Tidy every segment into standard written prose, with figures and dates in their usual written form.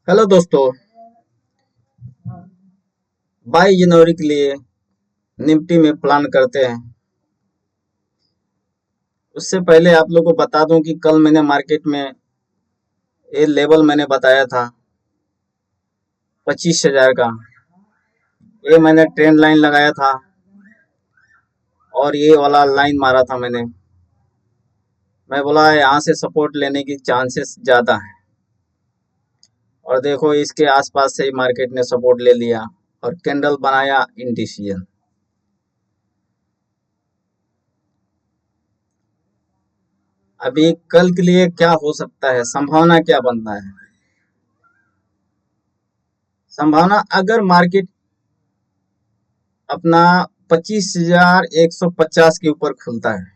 Hello दोस्तों, 22 जनवरी के लिए निफ्टी में प्लान करते हैं। उससे पहले आप लोगों को बता दूं कि कल मैंने मार्केट में ये लेवल मैंने बताया था 25,000 का। ये मैंने ट्रेंड लाइन लगाया था और ये वाला लाइन मारा था मैंने। मैं बोला यहाँ से सपोर्ट लेने की चांसेस ज़्यादा है और देखो इसके आसपास से ही मार्केट ने सपोर्ट ले लिया और कैंडल बनाया इंडिसीजन। अभी कल के लिए क्या हो सकता है, संभावना क्या बनता है? संभावना अगर मार्केट अपना 25,150 के ऊपर खुलता है,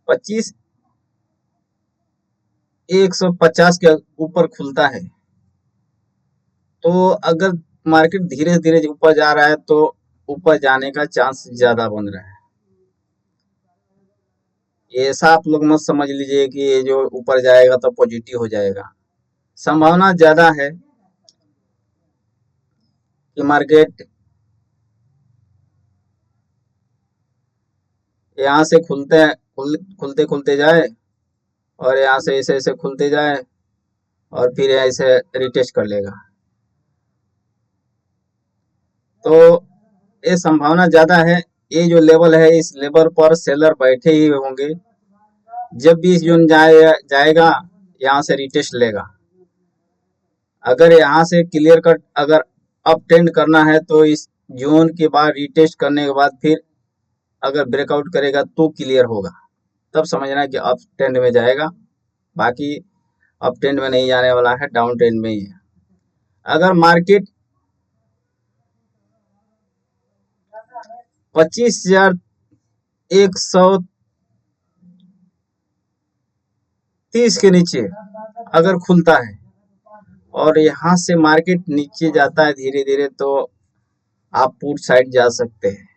पच्चीस 150 के ऊपर खुलता है, तो अगर मार्केट धीरे धीरे ऊपर जा रहा है तो ऊपर जाने का चांस ज्यादा बन रहा है। ऐसा आप लोग मत समझ लीजिए कि ये जो ऊपर जाएगा तो पॉजिटिव हो जाएगा। संभावना ज्यादा है कि मार्केट यहाँ से खुलते खुलते जाए और यहाँ से ऐसे ऐसे खुलते जाए और फिर ऐसे रिटेस्ट कर लेगा। तो ये संभावना ज्यादा है। ये जो लेवल है, इस लेवल पर सेलर बैठे ही होंगे। जब 20 जून जाएगा यहाँ से रिटेस्ट लेगा। अगर यहाँ से क्लियर कट अगर अप ट्रेंड करना है तो इस जोन के बाद रिटेस्ट करने के बाद फिर अगर ब्रेकआउट करेगा तो क्लियर होगा, तब समझना कि अप ट्रेंड में जाएगा। बाकी अप ट्रेंड में नहीं जाने वाला है, डाउन ट्रेंड में ही है। अगर मार्केट 25,130 के नीचे अगर खुलता है और यहाँ से मार्केट नीचे जाता है धीरे धीरे, तो आप पुट साइड जा सकते हैं।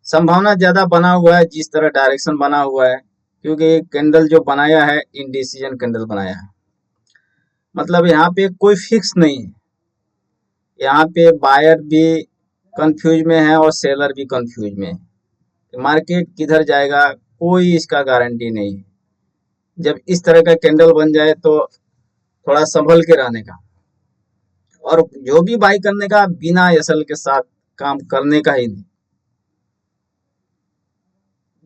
संभावना ज्यादा बना हुआ है जिस तरह डायरेक्शन बना हुआ है, क्योंकि कैंडल जो बनाया है इंडिसीजन कैंडल बनाया है। मतलब यहाँ पे कोई फिक्स नहीं है। यहाँ पे बायर भी कंफ्यूज में है और सेलर भी कंफ्यूज में है। मार्केट किधर जाएगा कोई इसका गारंटी नहीं है। जब इस तरह का कैंडल बन जाए तो थोड़ा संभल के रहने का, और जो भी बाई करने का बिना एसल के साथ काम करने का ही नहीं।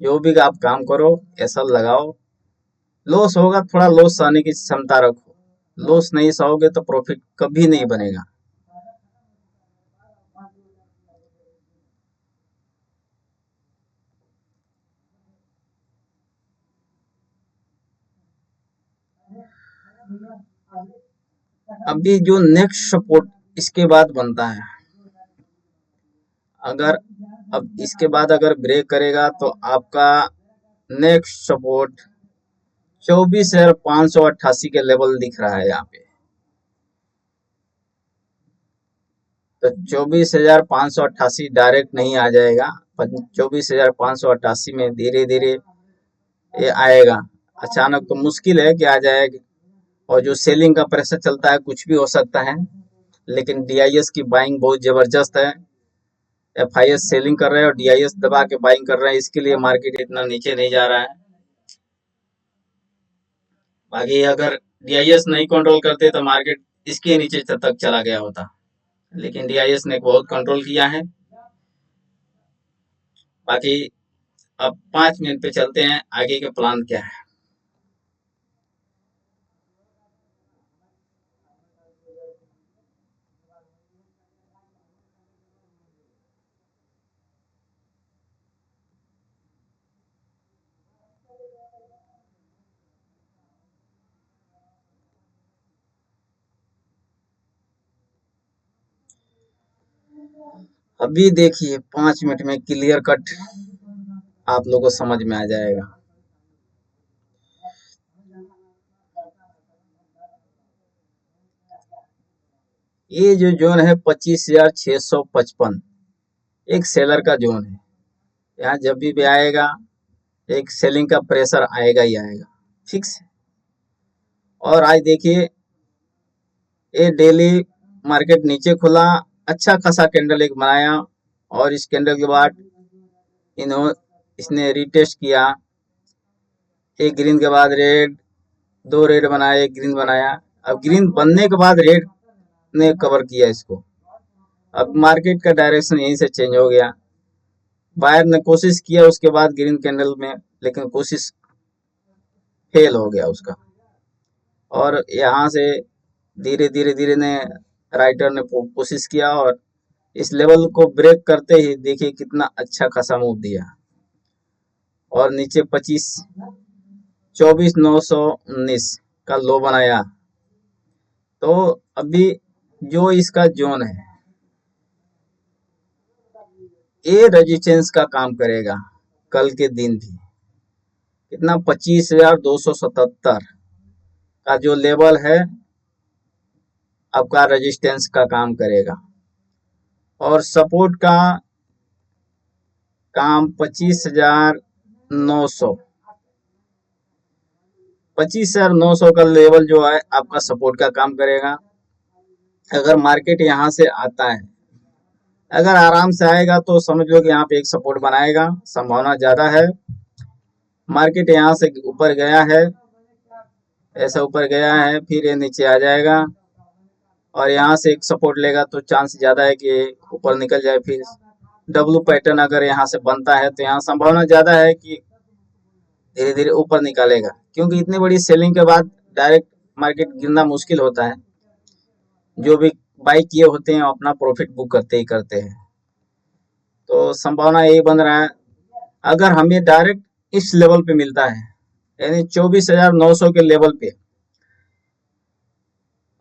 जो भी आप काम करो एसल लगाओ। लॉस होगा, थोड़ा लॉस सहने की क्षमता रखो। लॉस नहीं सहोगे तो प्रॉफिट कभी नहीं बनेगा। अभी जो नेक्स्ट सपोर्ट इसके बाद बनता है, अगर अब इसके बाद अगर ब्रेक करेगा तो आपका नेक्स्ट सपोर्ट 24,588 के लेवल दिख रहा है यहाँ पे। तो 24,588 डायरेक्ट नहीं आ जाएगा, 24,588 में धीरे धीरे ये आएगा। अचानक तो मुश्किल है कि आ जाएगा, और जो सेलिंग का प्रेशर चलता है कुछ भी हो सकता है। लेकिन डीआईएस की बाइंग बहुत जबरदस्त है। एफआईएस सेलिंग कर रहे हैं और डीआईएस दबा के बाइंग कर रहे हैं, इसके लिए मार्केट इतना नीचे नहीं जा रहा है। बाकी अगर डीआईएस नहीं कंट्रोल करते तो मार्केट इसके नीचे तक चला गया होता, लेकिन डीआईएस ने बहुत कंट्रोल किया है। बाकी अब 5 मिनट पे चलते हैं, आगे के प्लान क्या है। अभी देखिए 5 मिनट में क्लियर कट आप लोगों को समझ में आ जाएगा। ये जो जोन है 25,655, एक सेलर का जोन है। यहाँ जब भी आएगा एक सेलिंग का प्रेशर आएगा ही आएगा, फिक्स है। और आज देखिए ये डेली मार्केट नीचे खुला, अच्छा खासा कैंडल एक बनाया, और इस कैंडल के बाद इसने रीटेस्ट किया, एक ग्रीन के बाद रेड, दो रेड बनाया, एक ग्रीन बनाया। अब ग्रीन बनने के बाद रेड ने कवर किया इसको। अब मार्केट का डायरेक्शन यहीं से चेंज हो गया। बायर ने कोशिश किया उसके बाद ग्रीन कैंडल में, लेकिन कोशिश फेल हो गया उसका। और यहाँ से धीरे धीरे धीरे ने राइटर ने कोशिश किया, और इस लेवल को ब्रेक करते ही देखिए कितना अच्छा खासा मूव दिया, और नीचे 24,919 का लो बनाया। तो अभी जो इसका जोन है ये रेजिस्टेंस का काम करेगा कल के दिन भी। कितना 25,277 का जो लेवल है आपका रेजिस्टेंस का काम करेगा, और सपोर्ट का काम 25,900 का लेवल जो है आपका सपोर्ट का काम करेगा। अगर मार्केट यहाँ से आता है, अगर आराम से आएगा तो समझ लो कि यहाँ पे एक सपोर्ट बनाएगा, संभावना ज्यादा है। मार्केट यहाँ से ऊपर गया है, ऐसा ऊपर गया है, फिर ये नीचे आ जाएगा, और यहाँ से एक सपोर्ट लेगा तो चांस ज्यादा है कि ऊपर निकल जाए। फिर डब्लू पैटर्न अगर यहाँ से बनता है तो यहाँ संभावना ज्यादा है कि धीरे धीरे ऊपर निकालेगा, क्योंकि इतनी बड़ी सेलिंग के बाद डायरेक्ट मार्केट गिरना मुश्किल होता है। जो भी बाई किए होते हैं अपना प्रॉफिट बुक करते ही करते हैं। तो संभावना यही बन रहा है, अगर हमें डायरेक्ट इस लेवल पे मिलता है, यानी 24,900 के लेवल पे,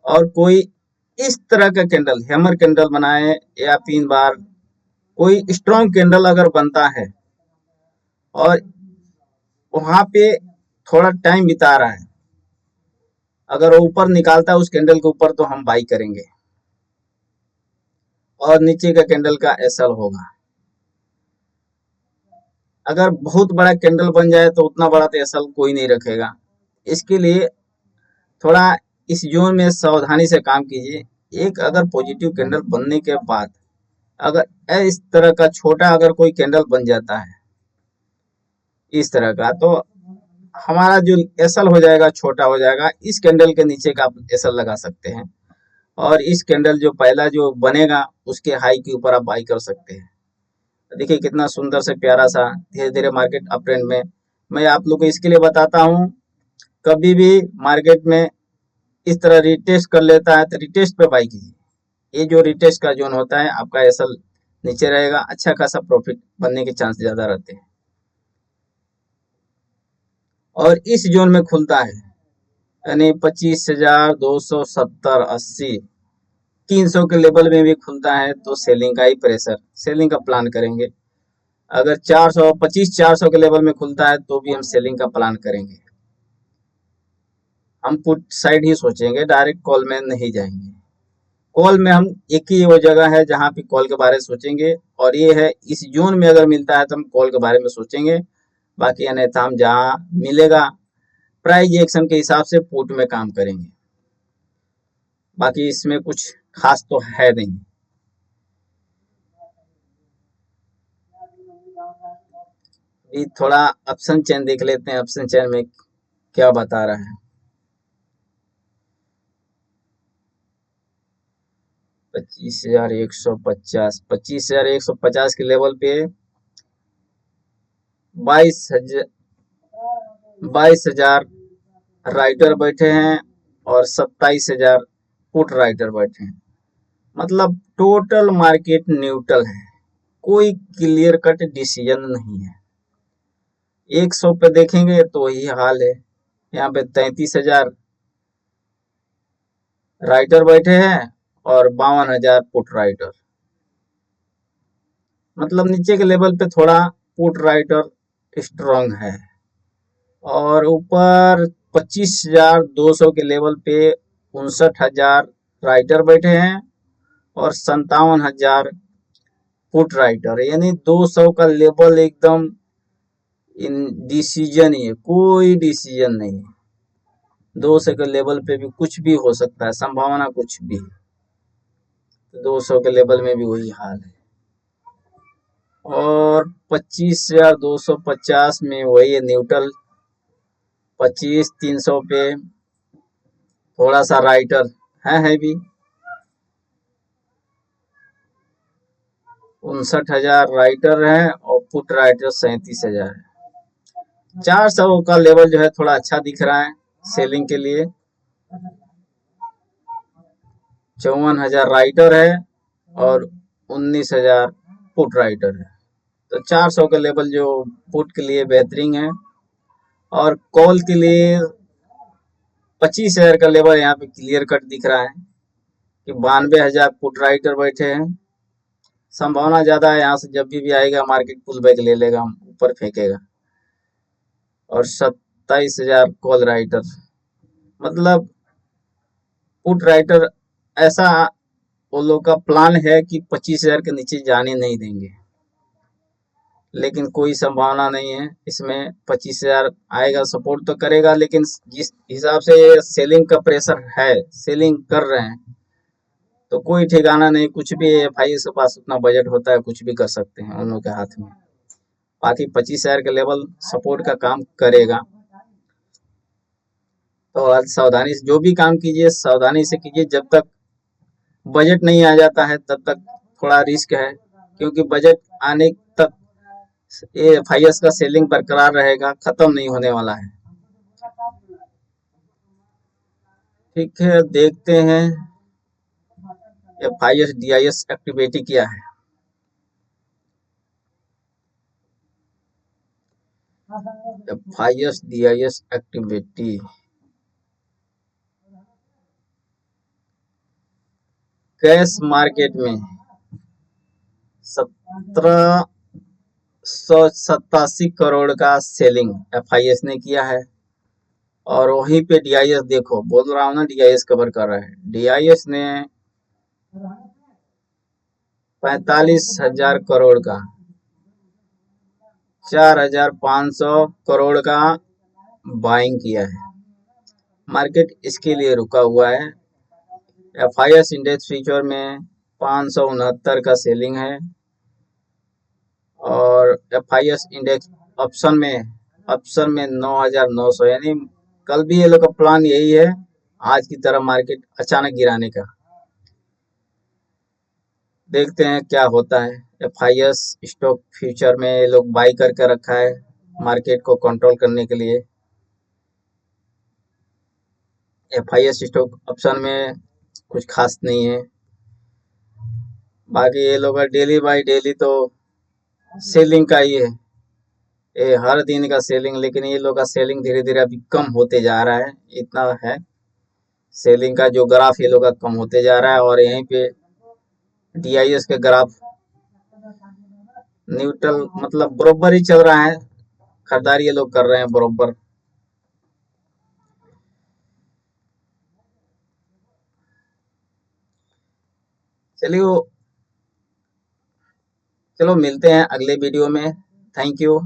और कोई इस तरह का कैंडल हैमर कैंडल बनाए या 3 बार कोई स्ट्रॉन्ग कैंडल अगर बनता है, और वहां पे थोड़ा टाइम बिता रहा है, अगर वो ऊपर निकालता है उस कैंडल के ऊपर, तो हम बाई करेंगे, और नीचे का कैंडल का एसएल होगा। अगर बहुत बड़ा कैंडल बन जाए तो उतना बड़ा तो एसएल कोई नहीं रखेगा। इसके लिए थोड़ा इस जोन में सावधानी से काम कीजिए। एक अगर पॉजिटिव कैंडल बनने के बाद अगर इस तरह का छोटा अगर कोई कैंडल बन जाता है इस तरह का, तो हमारा जो एसएल हो जाएगा छोटा हो जाएगा। इस कैंडल के नीचे का आप एसएल लगा सकते हैं, और इस कैंडल जो पहला जो बनेगा उसके हाई के ऊपर आप बाई कर सकते हैं। देखिए कितना सुंदर से प्यारा सा धीरे धीरे मार्केट अप ट्रेंड में। मैं आप लोग को इसके लिए बताता हूँ, कभी भी मार्केट में इस तरह रिटेस्ट कर लेता है तो रिटेस्ट पे बाई कीजिए। ये जो रिटेस्ट का जोन होता है आपका एसएल नीचे रहेगा, अच्छा खासा प्रॉफिट बनने के चांस ज्यादा रहते हैं। और इस जोन में खुलता है यानी 25,270 80 300 के लेवल में भी खुलता है, तो सेलिंग का ही प्रेशर, सेलिंग का प्लान करेंगे। अगर 400 के लेवल में खुलता है तो भी हम सेलिंग का प्लान करेंगे। हम पुट साइड ही सोचेंगे, डायरेक्ट कॉल में नहीं जाएंगे। कॉल में हम एक ही वो जगह है जहां पे कॉल के बारे में सोचेंगे, और ये है इस जोन में अगर मिलता है तो हम कॉल के बारे में सोचेंगे। बाकी अन्यथा हम जहाँ मिलेगा प्राइस एक्शन के हिसाब से पुट में काम करेंगे। बाकी इसमें कुछ खास तो है नहीं। ये थोड़ा ऑप्शन चेन देख लेते हैं, ऑप्शन चेन में क्या बता रहा है। 25,150 के लेवल पे 22,000 राइटर बैठे हैं, और 27,000 पुट राइटर बैठे हैं। मतलब टोटल मार्केट न्यूट्रल है, कोई क्लियर कट डिसीजन नहीं है। 100 पे देखेंगे तो वही हाल है, यहाँ पे 33,000 राइटर बैठे हैं और 52,000 पुट राइटर। मतलब नीचे के लेवल पे थोड़ा पुट राइटर स्ट्रॉन्ग है, और ऊपर 25,200 के लेवल पे 59,000 राइटर बैठे हैं और 57,000 पुट राइटर, यानी 200 का लेवल एकदम इन डिसीजन ही है, कोई डिसीजन नहीं है। 200 के लेवल पे भी कुछ भी हो सकता है, संभावना कुछ भी। 200 के लेवल में भी वही हाल है। और 25,250 में वही है न्यूट्रल। 25,300 पे थोड़ा सा राइटर है भी। 59,000 राइटर है और पुट राइटर 37,000 है। 400 का लेवल जो है थोड़ा अच्छा दिख रहा है सेलिंग के लिए। 54,000 राइटर है और 19,000 पुट राइटर है। तो 400 का लेवल जो पुट के लिए बेहतरीन है। और कॉल के लिए 25,000 का लेवल यहाँ पे क्लियर कट दिख रहा है कि 92,000 पुट राइटर बैठे हैं। संभावना ज्यादा है यहाँ से जब भी आएगा मार्केट पुल बैक ले लेगा, ऊपर फेंकेगा। और 27,000 कॉल राइटर, मतलब पुट राइटर ऐसा वो लोग का प्लान है कि 25,000 के नीचे जाने नहीं देंगे, लेकिन कोई संभावना नहीं है इसमें। 25,000 आएगा, सपोर्ट तो करेगा, लेकिन जिस हिसाब से सेलिंग का प्रेशर है, सेलिंग कर रहे हैं, तो कोई ठिकाना नहीं। कुछ भी एफआईएस के पास उतना बजट होता है, कुछ भी कर सकते हैं उन लोग के हाथ में। बाकी 25,000 का लेवल सपोर्ट का काम करेगा। तो आज सावधानी से जो भी काम कीजिए, सावधानी से कीजिए। जब तक बजट नहीं आ जाता है तब तक थोड़ा रिस्क है, क्योंकि बजट आने तक ये एफआईएस का सेलिंग बरकरार रहेगा, खत्म नहीं होने वाला है। ठीक है, देखते हैं एफआईएस डीआईएस एक्टिविटी क्या है। FIS DIIs activity cash market में 1787 करोड़ का सेलिंग एफआईएस ने किया है। और वहीं पे डीआईएस देखो, बोल रहा हूँ ना, डीआईएस कवर कर रहा है। डीआईएस ने 45,000 करोड़ का, 4,500 करोड़ का बाइंग किया है। मार्केट इसके लिए रुका हुआ है। एफआईएस इंडेक्स फ्यूचर में 569 का सेलिंग है और एफआईएस इंडेक्स ऑप्शन में 9,900, यानी कल भी ये लोग का प्लान यही है, आज की तरह मार्केट अचानक गिराने का। देखते हैं क्या होता है। एफआईएस स्टॉक फ्यूचर में ये लोग बाई करके रखा है मार्केट को कंट्रोल करने के लिए। एफआईएस स्टॉक ऑप्शन में कुछ खास नहीं है। बाकी ये लोग का डेली बाई डेली तो सेलिंग का ही है, ये हर दिन का सेलिंग। लेकिन ये लोग का सेलिंग धीरे धीरे अभी कम होते जा रहा है, इतना है सेलिंग का जो ग्राफ ये लोग का कम होते जा रहा है। और यहीं पे डीआईएस के ग्राफ न्यूट्रल, मतलब बरोबर ही चल रहा है। खरीदारी ये लोग कर रहे हैं बरोबर। चलिए, चलो मिलते हैं अगले वीडियो में। Thank you.